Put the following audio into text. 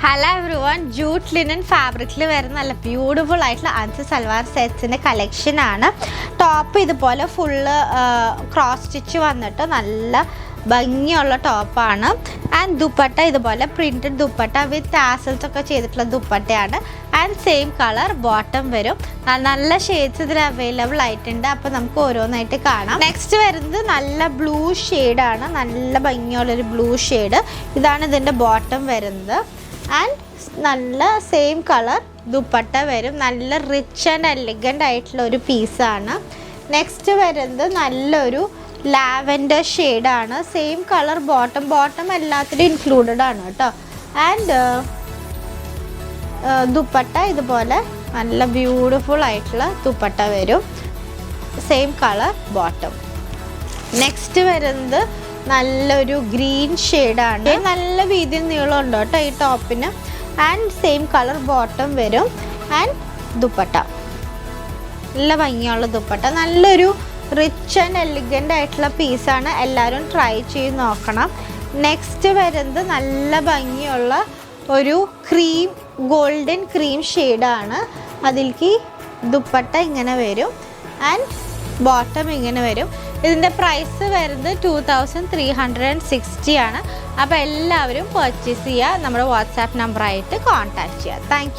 Hello every one, jute linen ഫാബ്രിക്കിൽ വരുന്ന നല്ല ബ്യൂട്ടിഫുൾ ആയിട്ടുള്ള 5 സൽവാർ സെറ്റ്സിൻ്റെ കളക്ഷനാണ്. ടോപ്പ് ഇതുപോലെ ഫുള്ള് ക്രോസ് സ്റ്റിച്ച് വന്നിട്ട് നല്ല ഭംഗിയുള്ള ടോപ്പാണ്. ആൻഡ് ദുപ്പട്ട ഇതുപോലെ പ്രിൻറ്റഡ് ദുപ്പട്ട വിത്ത് ടാസൽസ് ഒക്കെ ചെയ്തിട്ടുള്ള ദുപ്പട്ടയാണ്. ആൻഡ് സെയിം കളർ ബോട്ടം വരും. നല്ല ഷെയ്ഡ്സ് ഇതിൽ അവൈലബിൾ ആയിട്ടുണ്ട്. അപ്പോൾ നമുക്ക് ഓരോന്നായിട്ട് കാണാം. നെക്സ്റ്റ് വരുന്നത് നല്ല ബ്ലൂ ഷെയ്ഡാണ്. നല്ല ഭംഗിയുള്ളൊരു ബ്ലൂ ഷെയ്ഡ്. ഇതാണ് ഇതിൻ്റെ ബോട്ടം വരുന്നത്. ആൻഡ് നല്ല സെയിം കളർ ദുപ്പട്ട വരും. നല്ല റിച്ച് ആൻഡ് എലിഗൻ്റ് ആയിട്ടുള്ള ഒരു പീസാണ്. നെക്സ്റ്റ് വരുന്നത് നല്ലൊരു ലാവൻഡർ ഷെയ്ഡാണ്. സെയിം കളർ ബോട്ടം എല്ലാത്തിലും ഇൻക്ലൂഡഡ് ആണ് കേട്ടോ. ആൻഡ് ദുപ്പട്ട ഇതുപോലെ നല്ല ബ്യൂട്ടിഫുൾ ആയിട്ടുള്ള ദുപ്പട്ട വരും. Same colour bottom. നെക്സ്റ്റ് വരുന്നത് നല്ലൊരു ഗ്രീൻ ഷെയ്ഡാണ്. നല്ല വീതിയിൽ നീളമുണ്ട് കേട്ടോ ഈ ടോപ്പിന്. ആൻഡ് സെയിം കളർ ബോട്ടം വരും. ആൻഡ് ദുപ്പട്ട നല്ല ഭംഗിയുള്ള ദുപ്പട്ട. നല്ലൊരു റിച്ച് ആൻഡ് എലിഗൻ്റ് ആയിട്ടുള്ള പീസാണ്. എല്ലാവരും ട്രൈ ചെയ്ത് നോക്കണം. നെക്സ്റ്റ് വരുന്നത് നല്ല ഭംഗിയുള്ള ഒരു ഗോൾഡൻ ക്രീം ഷെയ്ഡാണ്. അതിലേക്ക് ദുപ്പട്ട ഇങ്ങനെ വരും. ആൻഡ് ബോട്ടം ഇങ്ങനെ വരും. ഇതിൻ്റെ പ്രൈസ് വരുന്നത് 2360 ആണ്. അപ്പോൾ എല്ലാവരും പർച്ചേസ് ചെയ്യുക. നമ്മുടെ വാട്സാപ്പ് നമ്പറായിട്ട് കോൺടാക്റ്റ് ചെയ്യുക. താങ്ക്